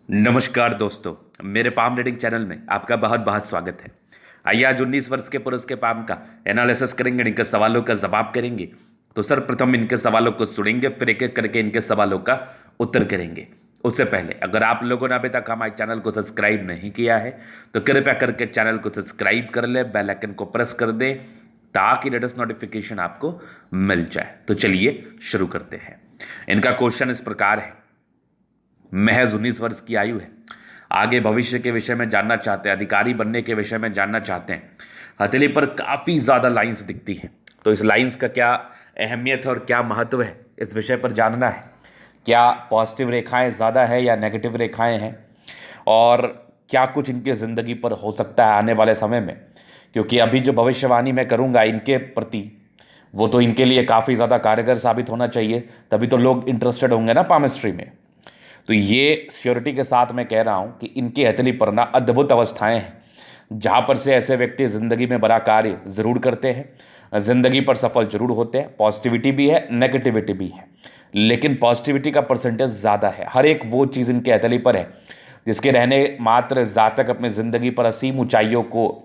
नमस्कार दोस्तों, मेरे पाम रीडिंग चैनल में आपका बहुत बहुत स्वागत है। आइए आज 19 वर्ष के पुरुष के पाम का एनालिसिस करेंगे, इनके सवालों का जवाब करेंगे। तो सर्वप्रथम इनके सवालों को सुनेंगे, फिर एक एक करके इनके सवालों का उत्तर करेंगे। उससे पहले अगर आप लोगों ने अभी तक हमारे चैनल को सब्सक्राइब नहीं किया है तो कृपया करके चैनल को सब्सक्राइब कर ले, बेल आइकन को प्रेस कर दें ताकि लेटेस्ट नोटिफिकेशन आपको मिल जाए। तो चलिए शुरू करते हैं। इनका क्वेश्चन इस प्रकार है। महज 19 वर्ष की आयु है, आगे भविष्य के विषय में जानना चाहते हैं, अधिकारी बनने के विषय में जानना चाहते हैं। हथेली पर काफ़ी ज़्यादा लाइंस दिखती हैं, तो इस लाइंस का क्या अहमियत है और क्या महत्व है, इस विषय पर जानना है। क्या पॉजिटिव रेखाएं ज़्यादा है या नेगेटिव रेखाएं हैं, और क्या कुछ इनकी ज़िंदगी पर हो सकता है आने वाले समय में। क्योंकि अभी जो भविष्यवाणी मैं करूँगा इनके प्रति, वो तो इनके लिए काफ़ी ज़्यादा कारगर साबित होना चाहिए, तभी तो लोग इंटरेस्टेड होंगे ना पामिस्ट्री में। तो ये श्योरिटी के साथ मैं कह रहा हूँ कि इनकी हथेली पर ना अद्भुत अवस्थाएं हैं, जहाँ पर से ऐसे व्यक्ति ज़िंदगी में बड़ा कार्य ज़रूर करते हैं, ज़िंदगी पर सफल जरूर होते हैं। पॉजिटिविटी भी है, नेगेटिविटी भी है, लेकिन पॉजिटिविटी का परसेंटेज ज़्यादा है। हर एक वो चीज़ इनके हथेली पर है जिसके रहने मात्र जातक अपनी ज़िंदगी पर असीम ऊंचाइयों को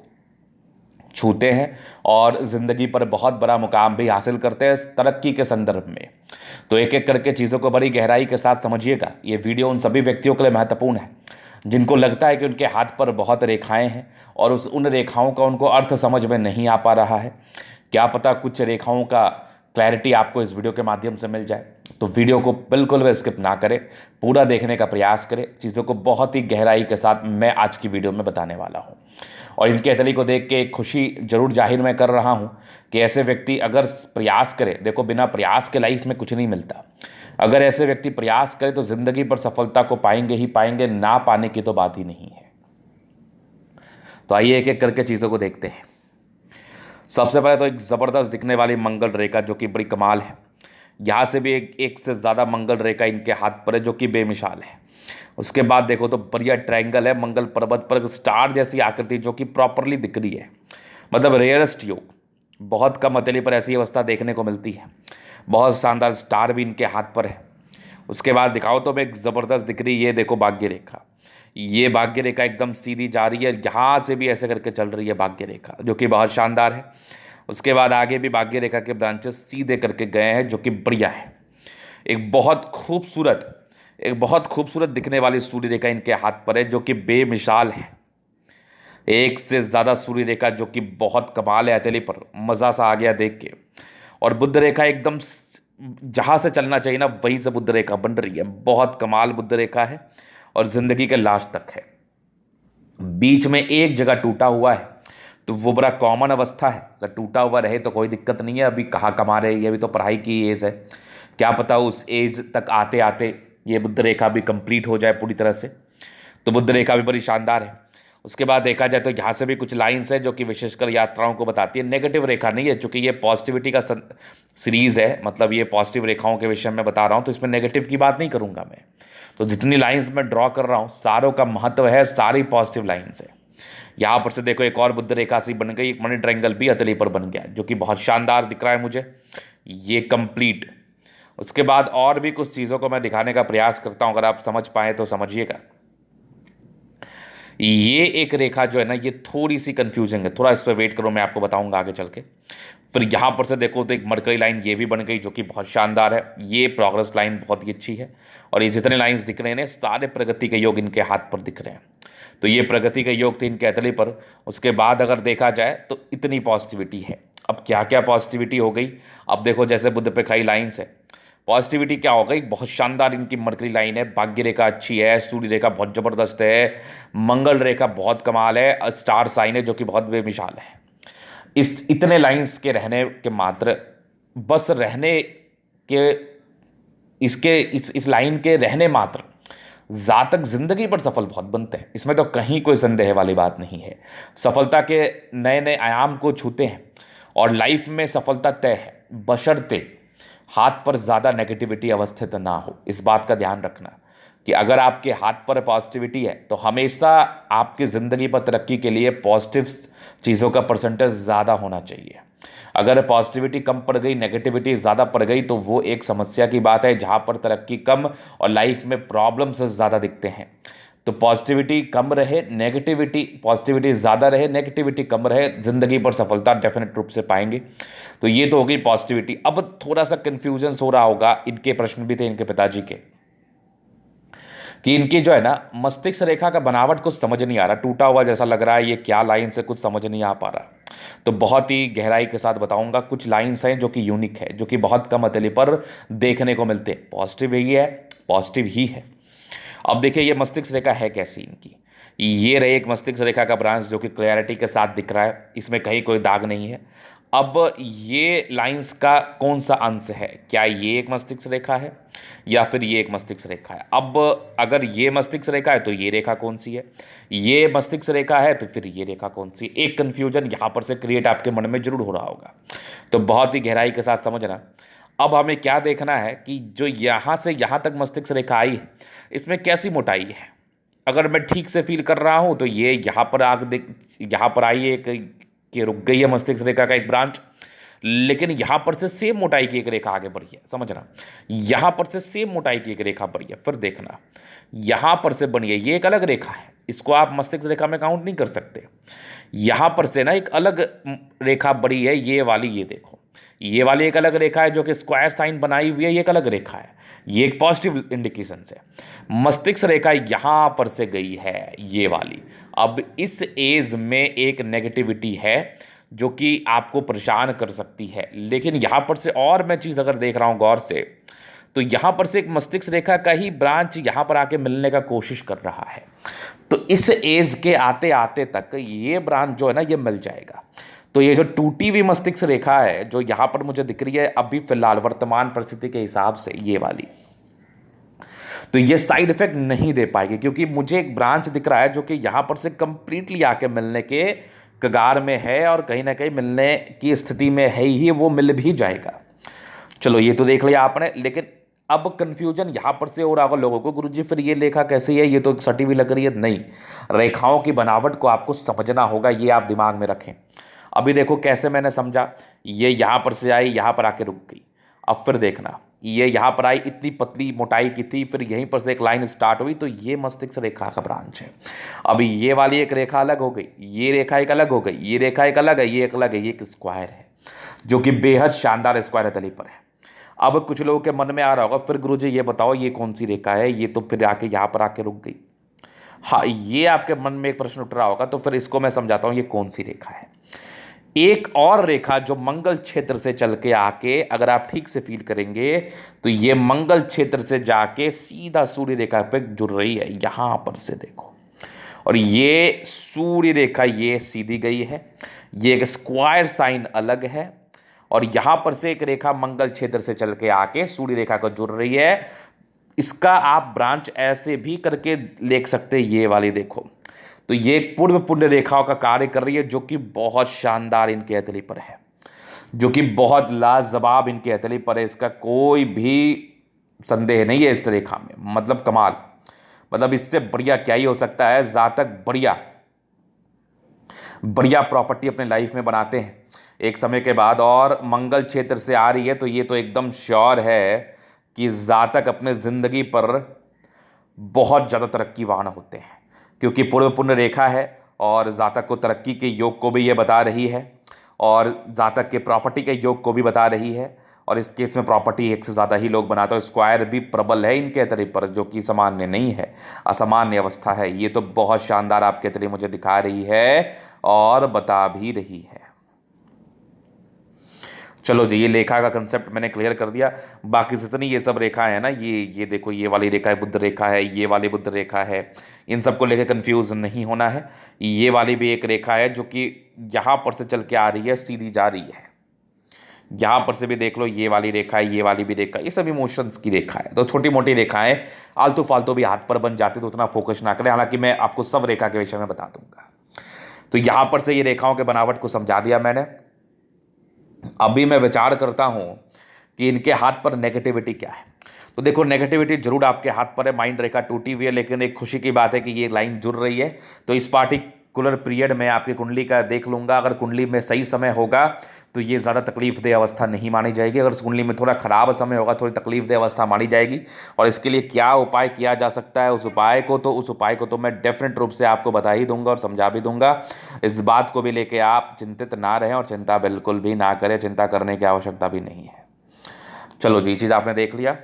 छूते हैं और ज़िंदगी पर बहुत बड़ा मुकाम भी हासिल करते हैं तरक्की के संदर्भ में। तो एक एक करके चीज़ों को बड़ी गहराई के साथ समझिएगा। ये वीडियो उन सभी व्यक्तियों के लिए महत्वपूर्ण है जिनको लगता है कि उनके हाथ पर बहुत रेखाएं हैं और उन रेखाओं का उनको अर्थ समझ में नहीं आ पा रहा है। क्या पता कुछ रेखाओं का क्लैरिटी आपको इस वीडियो के माध्यम से मिल जाए। तो वीडियो को बिल्कुल भी स्किप ना करें, पूरा देखने का प्रयास करें। चीज़ों को बहुत ही गहराई के साथ मैं आज की वीडियो में बताने वाला हूँ। और इनकी हथेली को देख के एक खुशी जरूर जाहिर मैं कर रहा हूँ कि ऐसे व्यक्ति अगर प्रयास करें, देखो बिना प्रयास के लाइफ में कुछ नहीं मिलता। अगर ऐसे व्यक्ति प्रयास करें तो ज़िंदगी पर सफलता को पाएंगे ही पाएंगे, ना पाने की तो बात ही नहीं है। तो आइए एक एक करके चीज़ों को देखते हैं। सबसे पहले तो एक ज़बरदस्त दिखने वाली मंगल रेखा जो कि बड़ी कमाल है। यहाँ से भी एक से ज़्यादा मंगल रेखा इनके हाथ पर है जो कि बेमिसाल है। उसके बाद देखो तो बढ़िया ट्रायंगल है, मंगल पर्वत पर स्टार जैसी आकृति जो कि प्रॉपरली दिख रही है, मतलब रेयरेस्ट योग। बहुत कम हथेली पर ऐसी अवस्था देखने को मिलती है। बहुत शानदार स्टार भी इनके हाथ पर है। उसके बाद दिखाओ तो एक ज़बरदस्त दिख रही है, ये देखो भाग्य रेखा। ये भाग्य रेखा एकदम सीधी जा रही है, यहाँ से भी ऐसे करके चल रही है भाग्य रेखा जो कि बहुत शानदार है। उसके बाद आगे भी भाग्य रेखा के ब्रांचेस सीधे करके गए हैं जो कि बढ़िया है। एक बहुत खूबसूरत दिखने वाली सूर्य रेखा इनके हाथ पर है जो कि बेमिसाल है। एक से ज़्यादा सूर्य रेखा जो कि बहुत कमाल है, हथेली पर मज़ा सा आ गया देख के। और बुध रेखा एकदम जहाँ से चलना चाहिए ना वहीं से बुध रेखा बन रही है। बहुत कमाल बुध रेखा है और ज़िंदगी के लास्ट तक है। बीच में एक जगह टूटा हुआ है तो वो बड़ा कॉमन अवस्था है। अगर टूटा हुआ रहे तो कोई दिक्कत नहीं है। अभी कहाँ कमा रहे, ये भी तो पढ़ाई की एज है। क्या पता उस एज तक आते आते ये बुध रेखा भी कंप्लीट हो जाए पूरी तरह से। तो बुध रेखा भी बड़ी शानदार है। उसके बाद देखा जाए तो यहाँ से भी कुछ लाइंस है जो कि विशेषकर यात्राओं को बताती है। नेगेटिव रेखा नहीं है, चूंकि ये पॉजिटिविटी का सीरीज है, मतलब ये पॉजिटिव रेखाओं के विषय में बता रहा हूँ, तो इसमें नेगेटिव की बात नहीं करूँगा मैं। तो जितनी लाइंस मैं ड्रॉ कर रहा हूँ सारों का महत्व है, सारी पॉजिटिव लाइंस है। यहाँ पर से देखो एक और बुद्ध रेखा सी बन गई, एक मनी ट्रायंगल भी हथेली पर बन गया जो कि बहुत शानदार दिख रहा है मुझे ये कंप्लीट। उसके बाद और भी कुछ चीज़ों को मैं दिखाने का प्रयास करता हूँ, अगर आप समझ पाए तो समझिएगा। ये एक रेखा जो है ना ये थोड़ी सी कंफ्यूजिंग है, थोड़ा इस पर वेट करो, मैं आपको बताऊंगा आगे चल के। फिर यहाँ पर से देखो तो एक मरकरी लाइन ये भी बन गई जो कि बहुत शानदार है। ये प्रोग्रेस लाइन बहुत ही अच्छी है। और ये जितने लाइंस दिख रहे हैं सारे प्रगति के योग इनके हाथ पर दिख रहे हैं। तो ये प्रगति के योग थे इनके हथेली पर। उसके बाद अगर देखा जाए तो इतनी पॉजिटिविटी है। अब क्या क्या पॉजिटिविटी हो गई, अब देखो जैसे बुद्ध पे खाई लाइन्स है, पॉजिटिविटी क्या हो गई, बहुत शानदार इनकी मरकरी लाइन है। भाग्य रेखा अच्छी है, सूर्य रेखा बहुत ज़बरदस्त है, मंगल रेखा बहुत कमाल है, स्टार साइन है जो कि बहुत बेमिसाल है। इस इतने लाइंस के रहने के मात्र, बस रहने के इस लाइन के रहने मात्र जातक जिंदगी पर सफल बहुत बनते हैं। इसमें तो कहीं कोई संदेह वाली बात नहीं है। सफलता के नए नए आयाम को छूते हैं और लाइफ में सफलता तय है, बशर्ते हाथ पर ज़्यादा नेगेटिविटी अवस्थित ना हो। इस बात का ध्यान रखना कि अगर आपके हाथ पर पॉजिटिविटी है तो हमेशा आपकी ज़िंदगी पर तरक्की के लिए पॉजिटिव चीज़ों का परसेंटेज ज़्यादा होना चाहिए। अगर पॉजिटिविटी कम पड़ गई, नेगेटिविटी ज़्यादा पड़ गई तो वो एक समस्या की बात है, जहाँ पर तरक्की कम और लाइफ में प्रॉब्लम्स ज़्यादा दिखते हैं। तो पॉजिटिविटी कम रहे, नेगेटिविटी, पॉजिटिविटी ज़्यादा रहे, नेगेटिविटी कम रहे, ज़िंदगी पर सफलता डेफिनेट रूप से पाएंगे। तो ये तो हो गई पॉजिटिविटी। अब थोड़ा सा कन्फ्यूजन हो रहा होगा, इनके प्रश्न भी थे इनके पिताजी के, कि इनकी जो है ना मस्तिष्क रेखा का बनावट कुछ समझ नहीं आ रहा, टूटा हुआ जैसा लग रहा है, ये क्या लाइन से कुछ समझ नहीं आ पा रहा। तो बहुत ही गहराई के साथ बताऊंगा। कुछ लाइन्स हैं जो कि यूनिक है, जो कि बहुत कम हथेली पर देखने को मिलते हैं। पॉजिटिव ही है, पॉजिटिव ही है। अब देखिए ये मस्तिष्क रेखा है कैसी इनकी। ये रहे एक मस्तिष्क रेखा का ब्रांच जो कि क्लैरिटी के साथ दिख रहा है, इसमें कहीं कोई दाग नहीं है। अब ये लाइंस का कौन सा अंश है, क्या ये एक मस्तिष्क रेखा है या फिर ये एक मस्तिष्क रेखा है। अब अगर ये मस्तिष्क रेखा है तो ये रेखा कौन सी है, ये मस्तिष्क रेखा है तो फिर ये रेखा कौन सी है। एक कन्फ्यूजन यहाँ पर से क्रिएट आपके मन में जरूर हो रहा होगा, तो बहुत ही गहराई के साथ समझना। अब हमें क्या देखना है कि जो यहाँ से यहाँ तक मस्तिष्क रेखा आई है, इसमें कैसी मोटाई है। अगर मैं ठीक से फील कर रहा हूँ तो ये यहाँ पर आग देख, यहाँ पर आई है कि रुक गई है मस्तिष्क रेखा का एक ब्रांच, लेकिन यहाँ पर से सेम मोटाई की एक रेखा आगे बढ़ी है, समझना। यहाँ पर से सेम मोटाई की एक रेखा बढ़ी है, फिर देखना यहाँ पर से बनी है, ये एक अलग रेखा है, इसको आप मस्तिष्क रेखा में काउंट नहीं कर सकते। यहाँ पर से ना एक अलग रेखा बढ़ी है, ये वाली, ये देखो, ये वाली एक अलग रेखा है जो कि स्क्वायर साइन बनाई हुई है, ये एक अलग रेखा है, ये एक पॉजिटिव इंडिकेशन है। मस्तिष्क रेखा यहाँ पर से गई है, ये वाली। अब इस एज में एक नेगेटिविटी है जो कि आपको परेशान कर सकती है, लेकिन यहाँ पर से और मैं चीज़ अगर देख रहा हूँ गौर से, तो यहाँ पर से एक मस्तिष्क रेखा का ही ब्रांच यहाँ पर आके मिलने का कोशिश कर रहा है। तो इस एज के आते आते तक ये ब्रांच जो है ना ये मिल जाएगा। तो ये जो टूटी हुई मस्तिष्क रेखा है जो यहाँ पर मुझे दिख रही है अभी फिलहाल वर्तमान परिस्थिति के हिसाब से, ये वाली, तो ये साइड इफेक्ट नहीं दे पाएगी, क्योंकि मुझे एक ब्रांच दिख रहा है जो कि यहाँ पर से कंप्लीटली आके मिलने के कगार में है और कहीं ना कहीं मिलने की स्थिति में है ही, वो मिल भी जाएगा। चलो ये तो देख लिया आपने, लेकिन अब कंफ्यूजन यहाँ पर से हो रहा होगा लोगों को, गुरुजी फिर ये रेखा कैसी है, ये तो सटी हुई लग रही है। नहीं, रेखाओं की बनावट को आपको समझना होगा, ये आप दिमाग में रखें। अभी देखो कैसे मैंने समझा, ये यहाँ पर से आई, यहाँ पर आके रुक गई। अब फिर देखना, ये यहाँ पर आई, इतनी पतली मोटाई की थी, फिर यहीं पर से एक लाइन स्टार्ट हुई, तो ये मस्तिष्क रेखा का ब्रांच है। अब ये वाली एक रेखा अलग हो गई, ये रेखा एक अलग हो गई, ये रेखा एक अलग है, ये एक अलग है, ये एक स्क्वायर है जो कि बेहद शानदार स्क्वायर तली पर है। अब कुछ लोगों के मन में आ रहा होगा, फिर गुरुजी ये बताओ ये कौन सी रेखा है, ये तो फिर आके यहाँ पर आके रुक गई। हाँ, ये आपके मन में एक प्रश्न उठ रहा होगा, तो फिर इसको मैं समझाता हूँ ये कौन सी रेखा है। एक और रेखा जो मंगल क्षेत्र से चल के आके, अगर आप ठीक से फील करेंगे तो ये मंगल क्षेत्र से जाके सीधा सूर्य रेखा पे जुड़ रही है, यहां पर से देखो। और ये सूर्य रेखा ये सीधी गई है, ये एक स्क्वायर साइन अलग है, और यहां पर से एक रेखा मंगल क्षेत्र से चल के आके सूर्य रेखा को जुड़ रही है। इसका आप ब्रांच ऐसे भी करके देख सकते हैं, ये वाली देखो, तो ये एक पूर्व पुण्य रेखाओं का कार्य कर रही है जो कि बहुत शानदार इनके हथेली पर है, जो कि बहुत लाजवाब इनके हथेली पर है, इसका कोई भी संदेह नहीं है इस रेखा में। मतलब कमाल, मतलब इससे बढ़िया क्या ही हो सकता है। जातक बढ़िया बढ़िया प्रॉपर्टी अपने लाइफ में बनाते हैं एक समय के बाद, और मंगल क्षेत्र से आ रही है तो ये तो एकदम श्योर है कि जातक अपने ज़िंदगी पर बहुत ज़्यादा तरक्कीवान होते हैं, क्योंकि पूर्व पुण्य रेखा है और जातक को तरक्की के योग को भी ये बता रही है, और जातक के प्रॉपर्टी के योग को भी बता रही है। और इस केस में प्रॉपर्टी एक से ज़्यादा ही लोग बनाते हैं। स्क्वायर भी प्रबल है इनके तरी पर, जो कि सामान्य नहीं है, असामान्य अवस्था है। ये तो बहुत शानदार आपके तरी मुझे दिखा रही है और बता भी रही है। चलो जी, ये रेखा का कंसेप्ट मैंने क्लियर कर दिया। बाकी जितनी ये सब रेखाएं हैं ना, ये देखो, ये वाली रेखा है बुध रेखा है, ये वाली बुध रेखा है, इन सबको लेकर कंफ्यूज नहीं होना है। ये वाली भी एक रेखा है जो कि यहाँ पर से चल के आ रही है, सीधी जा रही है। यहाँ पर से भी देख लो, ये वाली रेखा है, ये वाली भी रेखा, ये सब इमोशंस की रेखा है। तो छोटी मोटी रेखाएं आलतू फालतू भी हाथ पर बन जाती, तो उतना फोकस ना करें। हालांकि मैं आपको सब रेखा के विषय में बता दूंगा। तो यहाँ पर से ये रेखाओं के बनावट को समझा दिया मैंने। अभी मैं विचार करता हूं कि इनके हाथ पर नेगेटिविटी क्या है। तो देखो, नेगेटिविटी जरूर आपके हाथ पर है, माइंड रेखा टूटी हुई है, लेकिन एक खुशी की बात है कि ये लाइन जुड़ रही है। तो इस पार्टी पर्टिकुलर पीरियड में आपकी कुंडली का देख लूँगा। अगर कुंडली में सही समय होगा तो ये ज़्यादा तकलीफदेह अवस्था नहीं मानी जाएगी। अगर उस कुंडली में थोड़ा खराब समय होगा, थोड़ी तकलीफदेह अवस्था मानी जाएगी। और इसके लिए क्या उपाय किया जा सकता है, उस उपाय को तो मैं डेफिनेट रूप से आपको बता ही दूंगा और समझा भी दूंगा। इस बात को भी लेके आप चिंतित ना रहें और चिंता बिल्कुल भी ना करें, चिंता करने की आवश्यकता भी नहीं है। चलो जी, चीज़ आपने देख लिया।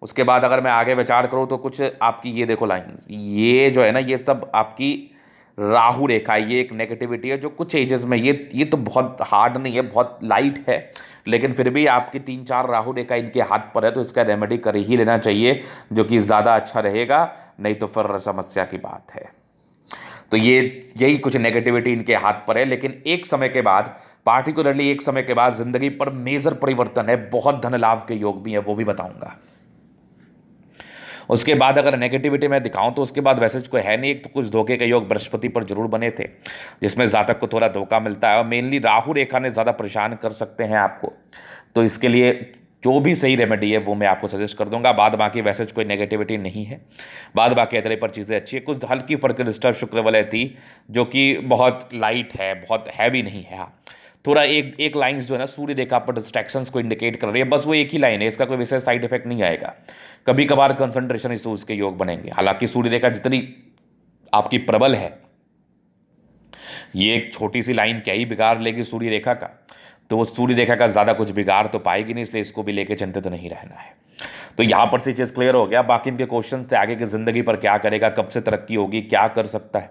उसके बाद अगर मैं आगे विचार करूँ तो कुछ आपकी ये देखो लाइंस, ये जो है ना, ये सब आपकी राहु रेखा, ये एक नेगेटिविटी है जो कुछ एजेस में, ये तो बहुत हार्ड नहीं है, बहुत लाइट है, लेकिन फिर भी आपकी 3-4 राहु रेखा इनके हाथ पर है, तो इसका रेमेडी कर ही लेना चाहिए, जो कि ज़्यादा अच्छा रहेगा, नहीं तो फिर समस्या की बात है। तो ये यही कुछ नेगेटिविटी इनके हाथ पर है, लेकिन एक समय के बाद, पार्टिकुलरली एक समय के बाद जिंदगी पर मेजर परिवर्तन है, बहुत धन लाभ के योग भी है, वो भी बताऊंगा। उसके बाद अगर नेगेटिविटी में दिखाऊं तो उसके बाद वैसे कोई है नहीं। एक तो कुछ धोखे के योग बृहस्पति पर जरूर बने थे, जिसमें जातक को थोड़ा धोखा मिलता है, और मेनली राहु रेखा ने ज़्यादा परेशान कर सकते हैं आपको। तो इसके लिए जो भी सही रेमेडी है वो मैं आपको सजेस्ट कर दूंगा। बाद बाकी वैसे कोई नेगेटिविटी नहीं है, बाद बाकी अतरे पर चीज़ें अच्छी है। कुछ हल्की फर्क डिस्टर्ब शुक्र वाले थी, जो कि बहुत लाइट है, बहुत हैवी नहीं है। हाँ, थोड़ा एक एक लाइंस जो है ना सूर्य रेखा पर डिस्ट्रैक्शंस को इंडिकेट कर रही है, बस वो एक ही लाइन है, इसका कोई विशेष साइड इफेक्ट नहीं आएगा। कभी कभार कंसंट्रेशन इशूज के योग बनेंगे। हालांकि सूर्य रेखा जितनी आपकी प्रबल है, ये एक छोटी सी लाइन क्या ही बिगाड़ लेगी सूर्य रेखा का, तो वो सूर्य रेखा का ज़्यादा कुछ बिगाड़ तो पाएगी नहीं, इसलिए इसको भी लेके चिंतित नहीं रहना है। तो यहाँ पर से चीज़ क्लियर हो गया। बाकी इनके क्वेश्चंस थे आगे की ज़िंदगी पर क्या करेगा, कब से तरक्की होगी, क्या कर सकता है।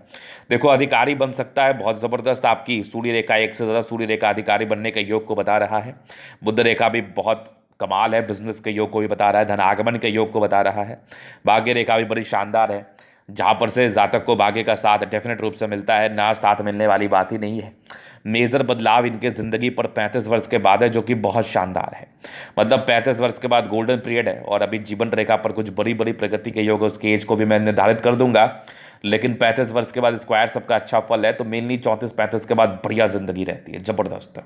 देखो, अधिकारी बन सकता है, बहुत ज़बरदस्त आपकी सूर्य रेखा, एक से ज़्यादा सूर्य रेखा अधिकारी बनने के योग को बता रहा है। बुध रेखा भी बहुत कमाल है, बिजनेस के योग को भी बता रहा है, धन आगमन के योग को बता रहा है। भाग्य रेखा भी बड़ी शानदार है, जहाँ पर से जातक को भाग्य का साथ डेफिनेट रूप से मिलता है, ना साथ मिलने वाली बात ही नहीं है। मेजर बदलाव इनके ज़िंदगी पर 35 वर्ष के बाद है, जो कि बहुत शानदार है। मतलब 35 वर्ष के बाद गोल्डन पीरियड है, और अभी जीवन रेखा पर कुछ बड़ी बड़ी प्रगति के योग, उसके एज को भी मैं निर्धारित कर दूंगा। लेकिन 35 वर्ष के बाद स्क्वायर सबका अच्छा फल है, तो मेनली 34-35 के बाद बढ़िया जिंदगी रहती है, जबरदस्त।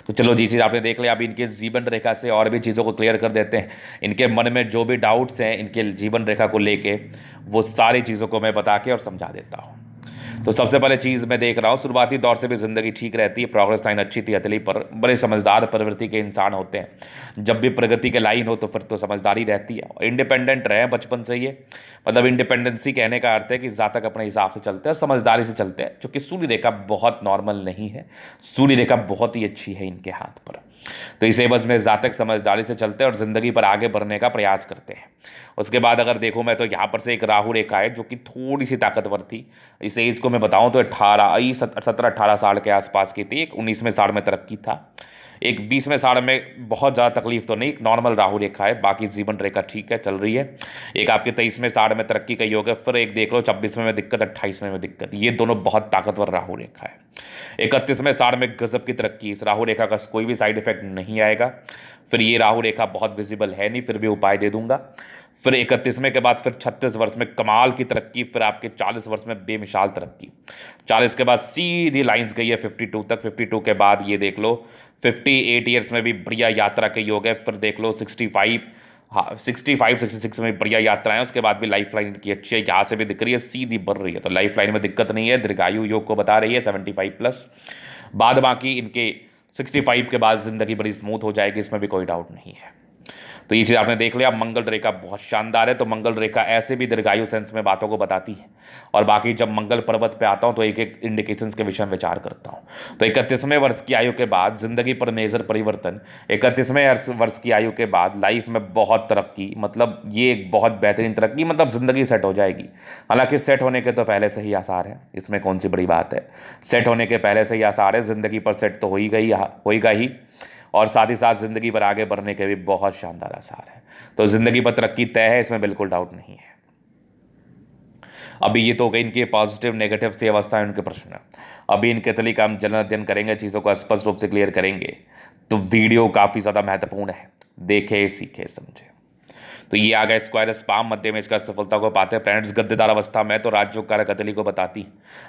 तो चलो जी, चीज़ आपने देख लिया। अभी इनके जीवन रेखा से और भी चीज़ों को क्लियर कर देते हैं। इनके मन में जो भी डाउट्स हैं इनके जीवन रेखा को लेके, वो सारी चीज़ों को मैं बता के और समझा देता हूँ। तो सबसे पहले चीज़ मैं देख रहा हूँ, शुरुआती दौर से भी ज़िंदगी ठीक रहती है, प्रोग्रेस लाइन अच्छी थी हथेली पर, बड़े समझदार प्रवृत्ति के इंसान होते हैं। जब भी प्रगति के लाइन हो तो फिर तो समझदारी रहती है, और इंडिपेंडेंट रहे बचपन से ये। मतलब इंडिपेंडेंसी कहने का अर्थ है कि जातक अपने हिसाब से चलते हैं, समझदारी से चलते हैं, क्योंकि सूर्य रेखा बहुत नॉर्मल नहीं है, सूर्य रेखा बहुत ही अच्छी है इनके हाथ पर। तो इस एवज में जातक समझदारी से चलते हैं और ज़िंदगी पर आगे बढ़ने का प्रयास करते हैं। उसके बाद अगर देखूँ मैं, तो यहाँ पर से एक राहु रेखा है जो कि थोड़ी सी ताकतवर थी। इस एज को मैं बताऊँ तो 17-18 साल के आसपास की थी। एक 19वें साल में तरक्की था, एक 20वें साल में बहुत ज़्यादा तकलीफ तो नहीं, एक नॉर्मल राहु रेखा है, बाकी जीवन रेखा ठीक है, चल रही है। एक आपके 23वें साल में तरक्की का योग है, फिर एक देख लो 26वें में दिक्कत, 28वें में दिक्कत। ये दोनों बहुत ताकतवर राहु रेखा है। 31वें साल में गजब की तरक्की, इस राहु रेखा का कोई भी साइड इफेक्ट नहीं आएगा। फिर ये राहु रेखा बहुत विजिबल है नहीं, फिर भी उपाय दे दूंगा। फिर 31वें के बाद फिर 36 वर्ष में कमाल की तरक्की, फिर आपके 40 वर्ष में बेमिसाल तरक्की। 40 के बाद सीधी लाइंस गई है 52 तक। 52 के बाद ये देख लो 58 ईयर्स में भी बढ़िया यात्रा के योग है। फिर देख लो 65, हाँ 65-66 में बढ़िया यात्रा है। उसके बाद भी लाइफ लाइन की अच्छी है, यहाँ से भी दिख रही है, सीधी बढ़ रही है, तो लाइफ लाइन में दिक्कत नहीं है। दीर्घायु योग को बता रही है 75+। बाद बाकी इनके 65 के बाद जिंदगी बड़ी स्मूथ हो जाएगी, इसमें भी कोई डाउट नहीं है। तो ये चीज़ आपने देख लिया। मंगल रेखा बहुत शानदार है, तो मंगल रेखा ऐसे भी दीर्घायु सेंस में बातों को बताती है। और बाकी जब मंगल पर्वत पे आता हूँ तो एक एक इंडिकेशंस के विषय में विचार करता हूँ। तो 31वें वर्ष की आयु के बाद जिंदगी पर मेजर परिवर्तन, 31वें वर्ष की आयु के बाद लाइफ में बहुत तरक्की, मतलब ये एक बहुत बेहतरीन तरक्की, मतलब जिंदगी सेट हो जाएगी। हालांकि सेट होने के तो पहले से ही आसार है, इसमें कौन सी बड़ी बात है, सेट होने के पहले से ही आसार है, जिंदगी पर सेट तो होएगा ही, और साथ ही साथ ज़िंदगी पर आगे बढ़ने के भी बहुत शानदार आसार है। तो ज़िंदगी पर तरक्की तय है, इसमें बिल्कुल डाउट नहीं है। अभी ये तो हो गई इनकी पॉजिटिव नेगेटिव सी अवस्था है, उनके प्रश्न। अभी इनके तली का हम जन अध्ययन करेंगे, चीज़ों को स्पष्ट रूप से क्लियर करेंगे। तो वीडियो काफ़ी ज़्यादा महत्वपूर्ण है, देखे सीखे समझे। तो ये आ गया स्क्वायर स्पाम, मध्य में इसका सफलता को पाते हैं प्लैनेट्स गद्देदार अवस्था में, तो राजयोग कारक हथेली को बताती है,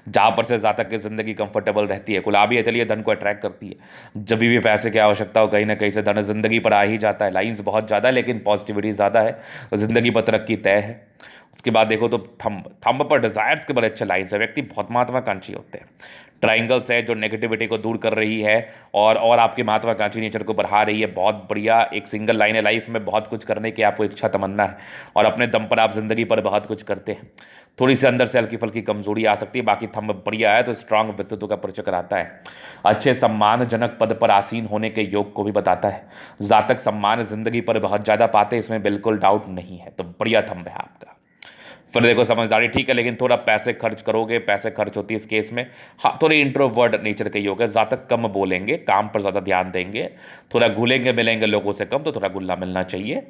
जहाँ पर से जातक की जिंदगी कंफर्टेबल रहती है। गुलाबी हथेली धन को अट्रैक्ट करती है, जब भी पैसे की आवश्यकता हो कहीं ना कहीं से धन जिंदगी पर आ ही जाता है। लाइंस बहुत ज़्यादा है लेकिन पॉजिटिविटी ज़्यादा है, तो जिंदगी पर तरक्की तय है। उसके बाद देखो तो थंब, थंब पर डिजायर्स के बड़े अच्छे लाइन्स है, व्यक्ति बहुत महत्वाकांक्षी होते हैं। ट्राइंगल्स है जो नेगेटिविटी को दूर कर रही है और आपकी महत्वाकांक्षी नेचर को बढ़ा रही है। बहुत बढ़िया एक सिंगल लाइन है, लाइफ में बहुत कुछ करने की आपको इच्छा तमन्ना है और अपने दम पर आप जिंदगी पर बहुत कुछ करते हैं। थोड़ी सी अंदर से हल्की फुल्की कमजोरी आ सकती है, बाकी थंब बढ़िया है तो स्ट्रांग व्यक्तित्व का परिचय कराता है। अच्छे सम्मानजनक पद पर आसीन होने के योग को भी बताता है। जातक सम्मान जिंदगी पर बहुत ज्यादा पाते, इसमें बिल्कुल डाउट नहीं है, तो बढ़िया थंब है आपका। फिर देखो समझदारी ठीक है, लेकिन थोड़ा पैसे खर्च करोगे, पैसे खर्च होती है इस केस में। हाँ, थोड़ी इंट्रोवर्ट नेचर के योग है, जातक कम बोलेंगे, काम पर ज़्यादा ध्यान देंगे, थोड़ा घुलेंगे मिलेंगे लोगों से कम, तो थोड़ा गुल्ला मिलना चाहिए।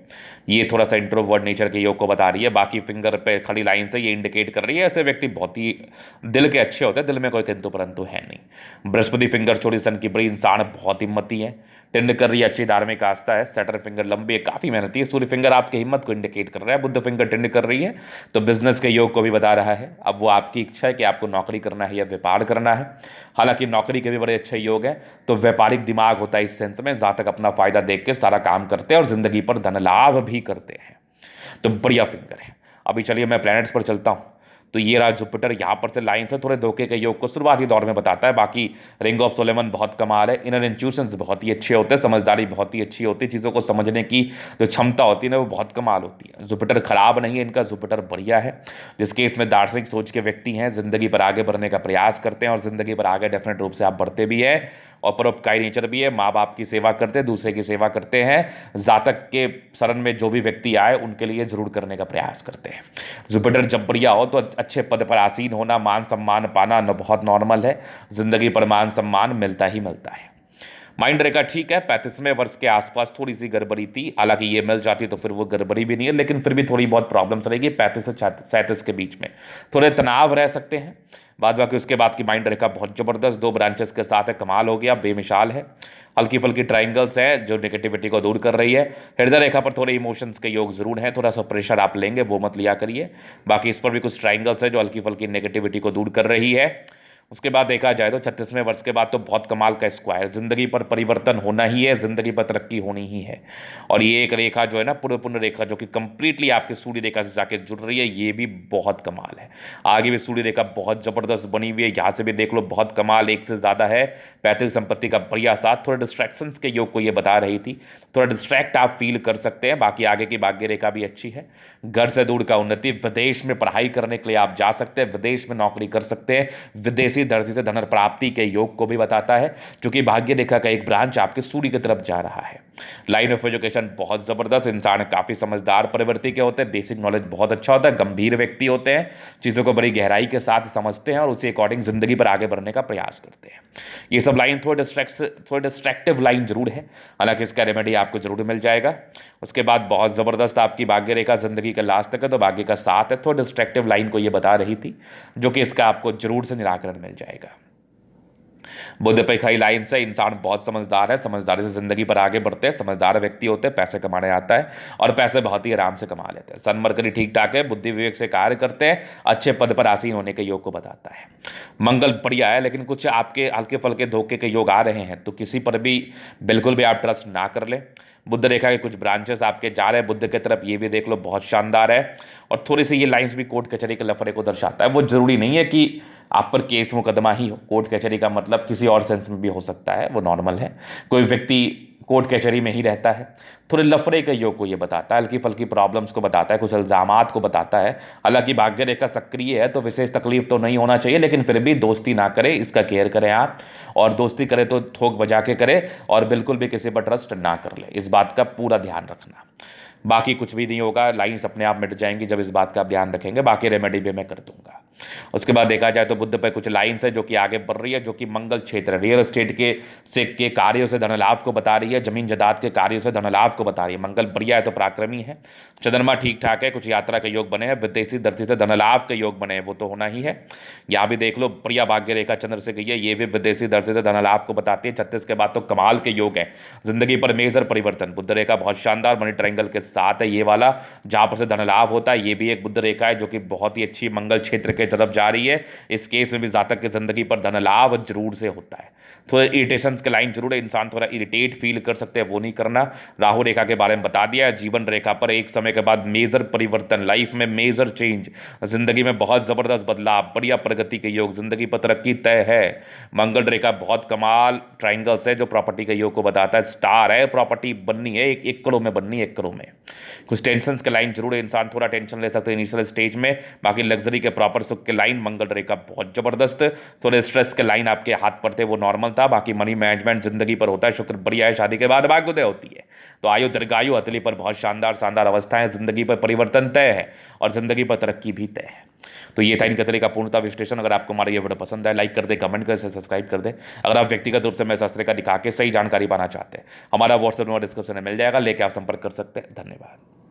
ये थोड़ा सा इंट्रोवर्ट नेचर के योग को बता रही है। बाकी फिंगर पे खड़ी लाइन से ये इंडिकेट कर रही है ऐसे व्यक्ति बहुत ही दिल के अच्छे होते हैं, दिल में कोई किंतु परंतु है नहीं। बृहस्पति फिंगर छोटी सन की बड़ी, इंसान बहुत हिम्मती है, टेंड कर रही है, अच्छी धार्मिक आस्था है। सैटर्न फिंगर लंबी है, काफी मेहनती है। सूर्य फिंगर आपकी हिम्मत को इंडिकेट कर रहा है। बुध फिंगर टेंड कर रही है तो बिजनेस के योग को भी बता रहा है। अब वो आपकी इच्छा है कि आपको नौकरी करना है या व्यापार करना है। हालांकि नौकरी के भी बड़े अच्छे योग हैं, तो व्यापारिक दिमाग होता है इस सेंस में, जातक अपना फायदा देख के सारा काम करते हैं और जिंदगी पर धन लाभ भी करते हैं, तो बढ़िया फिंगर है। अभी चलिए मैं प्लैनेट्स पर चलता हूं। तो ये रहा जुपिटर, यहाँ पर से लाइन से थोड़े धोखे के योग को शुरुआती दौर में बताता है। बाकी रिंग ऑफ सोलेमन बहुत कमाल है। इनर इंट्यूशंस बहुत ही अच्छे होते हैं, समझदारी बहुत ही अच्छी होती है, चीज़ों को समझने की जो क्षमता होती है ना वो बहुत कमाल होती है। जुपिटर खराब नहीं है, इनका जुपिटर बढ़िया है। जिसके इसमें दार्शनिक सोच के व्यक्ति हैं, जिंदगी पर आगे बढ़ने का प्रयास करते हैं और जिंदगी पर आगे डेफिनेट रूप से आप बढ़ते भी है और परोपकारी नेचर भी है। माँ बाप की सेवा करते हैं, दूसरे की सेवा करते हैं। जातक के शरण में जो भी व्यक्ति आए उनके लिए जरूर करने का प्रयास करते हैं। जुपिटर जब बढ़िया हो तो अच्छे पद पर आसीन होना, मान सम्मान पाना बहुत नॉर्मल है। जिंदगी पर मान सम्मान मिलता ही मिलता है। माइंड रेखा ठीक है, 35वें वर्ष के आसपास थोड़ी सी गड़बड़ी थी, हालांकि ये मिल जाती तो फिर वो गड़बड़ी भी नहीं है, लेकिन फिर भी थोड़ी बहुत प्रॉब्लम्स रहेगी। 35 से 37 के बीच में थोड़े तनाव रह सकते हैं। बाद बाकी उसके बाद की माइंड रेखा बहुत जबरदस्त, 2 ब्रांचेस के साथ है, कमाल हो गया, बेमिसाल है। हल्की फुल्की ट्राइंगल्स है जो नेगेटिविटी को दूर कर रही है। हृदय रेखा पर थोड़े इमोशंस के योग जरूर है, थोड़ा सा प्रेशर आप लेंगे, वो मत लिया करिए। बाकी इस पर भी कुछ ट्राइंगल्स है जो हल्की फुल्की नेगेटिविटी को दूर कर रही है। उसके बाद देखा जाए तो 36वें वर्ष के बाद तो बहुत कमाल का स्क्वायर, जिंदगी पर परिवर्तन होना ही है, जिंदगी पर तरक्की होनी ही है। और ये एक रेखा जो है ना, पुण्य रेखा, जो कि कंप्लीटली आपके सूर्य रेखा से जाके जुड़ रही है, ये भी बहुत कमाल है। आगे भी सूर्य रेखा बहुत जबरदस्त बनी हुई है, यहाँ से भी देख लो बहुत कमाल, एक से ज्यादा है। पैतृक संपत्ति का बढ़िया साथ, थोड़े डिस्ट्रैक्शंस के योग को ये बता रही थी, थोड़ा डिस्ट्रैक्ट आप फील कर सकते हैं। बाकी आगे की भाग्य रेखा भी अच्छी है। घर से दूर का उन्नति, विदेश में पढ़ाई करने के लिए आप जा सकते हैं, विदेश में नौकरी कर सकते हैं। विदेशी धरती से धन प्राप्ति के योग को भी बताता है, जो कि भाग्य रेखा का एक ब्रांच आपके सूर्य की तरफ जा रहा है। लाइन ऑफ एजुकेशन बहुत जबरदस्त, इंसान काफी समझदार प्रवृत्ति के होते हैं, बेसिक नॉलेज बहुत अच्छा होता है, गंभीर व्यक्ति होते हैं, चीजों को बड़ी गहराई के साथ समझते हैं और उसी अकॉर्डिंग जिंदगी पर आगे बढ़ने का प्रयास करते हैं। ये सब लाइन थोड़े डिस्ट्रैक्टिव लाइन जरूर है, हालांकि इसका रेमेडी आपको जरूर मिल जाएगा। उसके बाद बहुत जबरदस्त आपकी भाग्य रेखा जिंदगी का लास्ट तक है, तो भाग्य का साथ है। थोड़ा डिस्ट्रैक्टिव लाइन को ये बता रही थी, जो कि इसका आपको जरूर से निराकरण मिल जाएगा। बुध पे खड़ी लाइन से इंसान बहुत समझदार है, समझदारी से जिंदगी पर आगे बढ़ते हैं, समझदार व्यक्ति होते हैं, पैसे कमाने आता है और पैसे बहुत ही आराम से कमा लेते हैं। सन मरकरी ठीक ठाक है, बुद्धि विवेक से कार्य करते हैं, अच्छे पद पर आसीन होने के योग को बताता है। मंगल बढ़िया है, लेकिन कुछ आपके हल्के फुल्के धोखे के योग आ रहे हैं, तो किसी पर भी बिल्कुल भी आप ट्रस्ट ना कर ले। बुद्ध रेखा के कुछ ब्रांचेस आपके जा रहे हैं बुद्ध की तरफ, ये भी देख लो बहुत शानदार है। और थोड़ी सी ये लाइंस भी कोर्ट कचहरी के लफड़े को दर्शाता है। वो जरूरी नहीं है कि आप पर केस मुकदमा ही हो, कोर्ट कचहरी का मतलब किसी और सेंस में भी हो सकता है, वो नॉर्मल है। कोई व्यक्ति कोर्ट कचहरी में ही रहता है, थोड़े लफड़े के योग को ये बताता है, हल्की फल्की प्रॉब्लम्स को बताता है, कुछ इल्जामात को बताता है। हालांकि भाग्य रेखा सक्रिय है तो विशेष तकलीफ तो नहीं होना चाहिए, लेकिन फिर भी दोस्ती ना करें, इसका केयर करें आप। और दोस्ती करें तो थोक बजा के करें और बिल्कुल भी किसी पर ट्रस्ट ना कर ले, इस बात का पूरा ध्यान रखना। बाकी कुछ भी नहीं होगा, लाइंस अपने आप मिट जाएंगी जब इस बात का आप ध्यान रखेंगे। बाकी रेमेडी भी मैं कर दूंगा। उसके बाद देखा जाए तो बुद्ध पे कुछ लाइंस है जो कि आगे बढ़ रही है, जो कि मंगल क्षेत्र रियल एस्टेट के कार्यों से धन लाभ को बता रही है, जमीन जायदाद के कार्यों से धन लाभ को बता रही है। मंगल बढ़िया है तो पराक्रमी है। चंद्रमा ठीक ठाक है, कुछ यात्रा के योग बने हैं, विदेशी धरती से धन लाभ के योग बने हैं, वो तो होना ही है। यहाँ भी देख लो बढ़िया भाग्य रेखा चंद्र से गई है, ये भी विदेशी धरती से धन लाभ को बताती है। 36 के बाद तो कमाल के योग है, जिंदगी पर मेजर परिवर्तन। बुद्ध रेखा बहुत शानदार मनी ट्रायंगल के साथ है, ये वाला जहां पर से धन लाभ होता है, ये भी एक बुद्ध रेखा है जो कि बहुत ही अच्छी मंगल क्षेत्र के की तरफ जा रही है। इस केस में भी जातक की जिंदगी पर धन लाभ जरूर से होता है। थोड़े इरिटेशंस के लाइन जरूर है, इंसान थोड़ा इरिटेट फील कर सकते हैं, वो नहीं करना। राहु रेखा के बारे में बता दिया है। जीवन रेखा पर एक समय के बाद मेजर परिवर्तन, लाइफ में मेजर चेंज, जिंदगी में बहुत जबरदस्त बदलाव, बढ़िया प्रगति के योग, जिंदगी पर तरक्की तय है। मंगल रेखा बहुत कमाल ट्राइंगल्स है जो प्रॉपर्टी के योग को बताता है। स्टार है, प्रॉपर्टी बननी है, एक करोड़ में बननी है, 1 करोड़ में। कुछ टेंशन के लाइन जरूर है, इंसान थोड़ा टेंशन ले सकते हैं इनिशियल स्टेज में। बाकी लग्जरी के प्रॉपर सुख के लाइन मंगल रेखा बहुत जबरदस्त। थोड़े स्ट्रेस के लाइन आपके हाथ पर थे, वो नॉर्मल था। बाकी मनी मैनेजमेंट जिंदगी पर होता है, शुक्र बढ़िया है, शादी के बाद भाग्योदय होती है। तो आयु दीर्घायु हथेली पर बहुत शानदार शानदार अवस्थाएं, जिंदगी पर परिवर्तन तय है और जिंदगी पर तरक्की भी तय है। तो ये था इनके का पूर्णता विश्लेषण। अगर आपको हमारा ये वीडियो पसंद है, लाइक कर दे, कमेंट कर, सब्सक्राइब कर दे। अगर आप व्यक्तिगत रूप से मैं शास्त्र का दिखा के सही जानकारी पाना चाहते हैं, हमारा व्हाट्सएप नंबर डिस्क्रिप्शन में मिल जाएगा, लेके आप संपर्क कर सकते हैं। धन्यवाद।